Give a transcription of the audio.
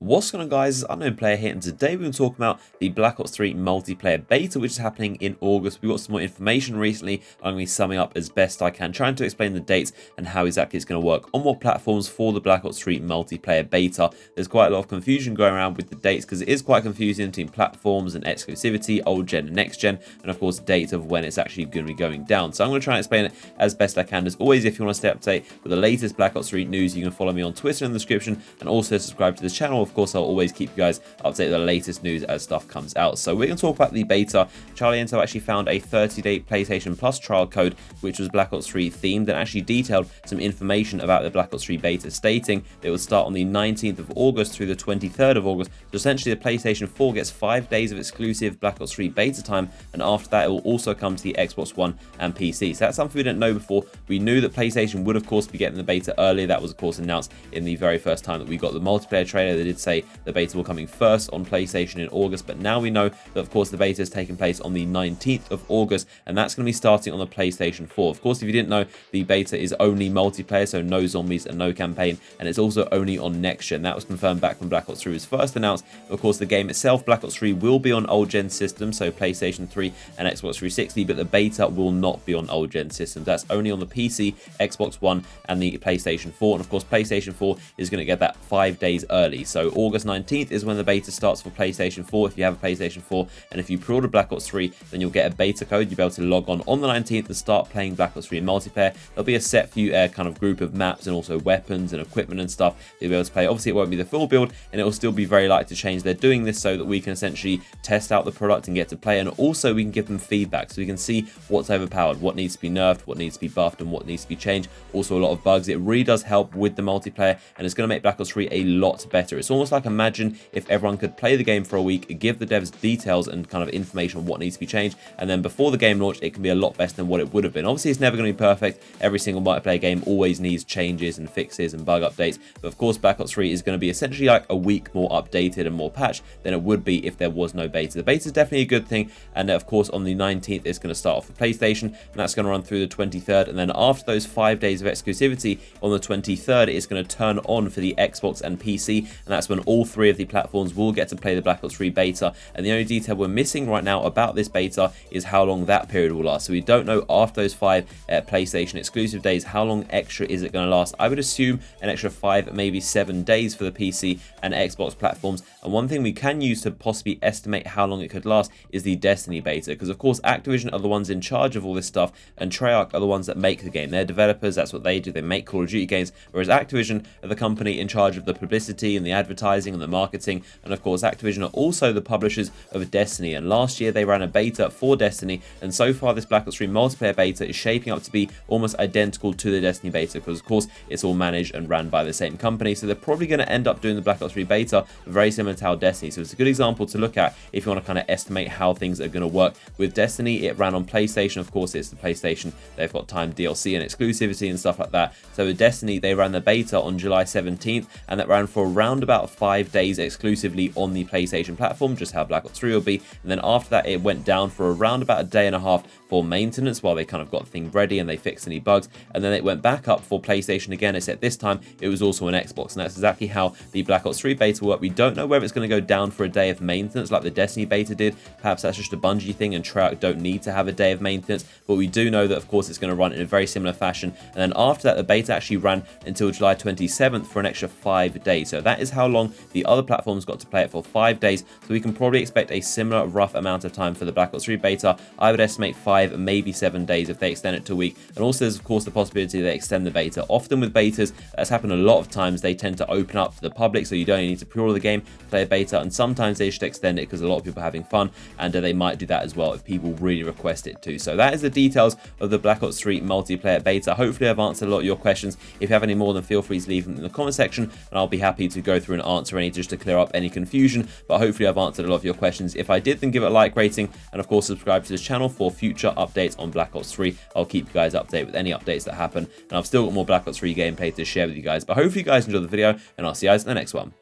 What's going on, guys? It's Unknown Player here, and today we're going to talk about the Black Ops 3 multiplayer beta, which is happening in August. We got some more information recently. I'm going to be summing up as best I can, trying to explain the dates and how exactly it's going to work on what platforms for the Black Ops 3 multiplayer beta. There's quite a lot of confusion going around with the dates because it is quite confusing between platforms and exclusivity, old gen and next gen, and of course date of when it's actually going to be going down. So I'm going to try and explain it as best I can. As always, if you want to stay up to date with the latest Black Ops 3 news, you can follow me on Twitter in the description and also subscribe to this channel. Of course, I'll always keep you guys up to date with the latest news as stuff comes out. So we're going to talk about the beta. Charlie Intel actually found a 30-day PlayStation Plus trial code, which was Black Ops 3 themed, and actually detailed some information about the Black Ops 3 beta, stating that it would start on the 19th of August through the 23rd of August. So essentially, the PlayStation 4 gets 5 days of exclusive Black Ops 3 beta time, and after that, it will also come to the Xbox One and PC. So that's something we didn't know before. We knew that PlayStation would, of course, be getting the beta earlier. That was, of course, announced in the very first time that we got the multiplayer trailer. They did say the beta will coming first on PlayStation in August, but now we know that, of course, the beta is taking place on the 19th of August, and that's going to be starting on the PlayStation 4. Of course, if you didn't know, the beta is only multiplayer, so no zombies and no campaign, and it's also only on next gen. That was confirmed back when Black Ops 3 was first announced. Of course, the game itself, Black Ops 3, will be on old gen systems, so PlayStation 3 and Xbox 360, but the beta will not be on old gen systems. That's only on the PC, Xbox One, and the PlayStation 4. And of course, PlayStation 4 is going to get that 5 days early. So August 19th is when the beta starts for PlayStation 4 if you have a PlayStation 4, and if you pre-order Black Ops 3, then you'll get a beta code. You'll be able to log on the 19th and start playing Black Ops 3 in multiplayer. There'll be a set few kind of group of maps and also weapons and equipment and stuff you'll be able to play. Obviously, it won't be the full build, and it will still be very likely to change. They're doing this so that we can essentially test out the product and get to play, and also we can give them feedback so we can see what's overpowered, what needs to be nerfed, what needs to be buffed, and what needs to be changed. Also, a lot of bugs. It really does help with the multiplayer, and it's going to make Black Ops 3 a lot better. It's almost like, imagine if everyone could play the game for a week, give the devs details and kind of information on what needs to be changed, and then before the game launch, it can be a lot better than what it would have been. Obviously, it's never going to be perfect. Every single multiplayer game always needs changes and fixes and bug updates, but of course, Black Ops 3 is going to be essentially like a week more updated and more patched than it would be if there was no beta. The beta is definitely a good thing, and of course, on the 19th, it's going to start off for PlayStation, and that's going to run through the 23rd, and then after those 5 days of exclusivity, on the 23rd, it's going to turn on for the Xbox and PC, and that's when all three of the platforms will get to play the Black Ops 3 beta. And the only detail we're missing right now about this beta is how long that period will last. So we don't know after those 5 PlayStation exclusive days, how long extra is it going to last. I would assume an extra 5, maybe 7 days for the PC and Xbox platforms. And one thing we can use to possibly estimate how long it could last is the Destiny beta, because of course Activision are the ones in charge of all this stuff, and Treyarch are the ones that make the game. They're developers, that's what they do. They make Call of Duty games, whereas Activision are the company in charge of the publicity and the advertising and the marketing. And of course, Activision are also the publishers of Destiny, and last year they ran a beta for Destiny, and so far this Black Ops 3 multiplayer beta is shaping up to be almost identical to the Destiny beta, because of course it's all managed and ran by the same company. So they're probably going to end up doing the Black Ops 3 beta very similar to how Destiny. So it's a good example to look at if you want to kind of estimate how things are going to work. With Destiny, it ran on PlayStation. Of course, it's the PlayStation. They've got timed DLC and exclusivity and stuff like that. So with Destiny, they ran the beta on July 17th, and that ran for around about 5 days exclusively on the PlayStation platform, just how Black Ops 3 will be. And then after that, it went down for around about a day and a half for maintenance while they kind of got things ready and they fixed any bugs. And then it went back up for PlayStation again, except this time it was also an Xbox. And that's exactly how the Black Ops 3 beta worked. We don't know whether it's going to go down for a day of maintenance like the Destiny beta did. Perhaps that's just a Bungie thing, and Treyarch don't need to have a day of maintenance. But we do know that, of course, it's going to run in a very similar fashion. And then after that, the beta actually ran until July 27th for an extra 5 days. So that is how long the other platforms got to play it for, 5 days. So we can probably expect a similar rough amount of time for the Black Ops 3 beta. I would estimate 5, maybe 7 days if they extend it to a week. And also there's, of course, the possibility they extend the beta. Often with betas, that's happened a lot of times, they tend to open up to the public, so you don't need to pre-order the game, play a beta, and sometimes they should extend it because a lot of people are having fun, and they might do that as well if people really request it too. So that is the details of the Black Ops 3 multiplayer beta. Hopefully I've answered a lot of your questions. If you have any more, then feel free to leave them in the comment section, and I'll be happy to go through and answer any just to clear up any confusion. But hopefully I've answered a lot of your questions. If I did, then give it a like rating, and of course subscribe to this channel for future updates on Black Ops 3. I'll keep you guys updated with any updates that happen, and I've still got more Black Ops 3 gameplay to share with you guys. But hopefully you guys enjoyed the video, and I'll see you guys in the next one.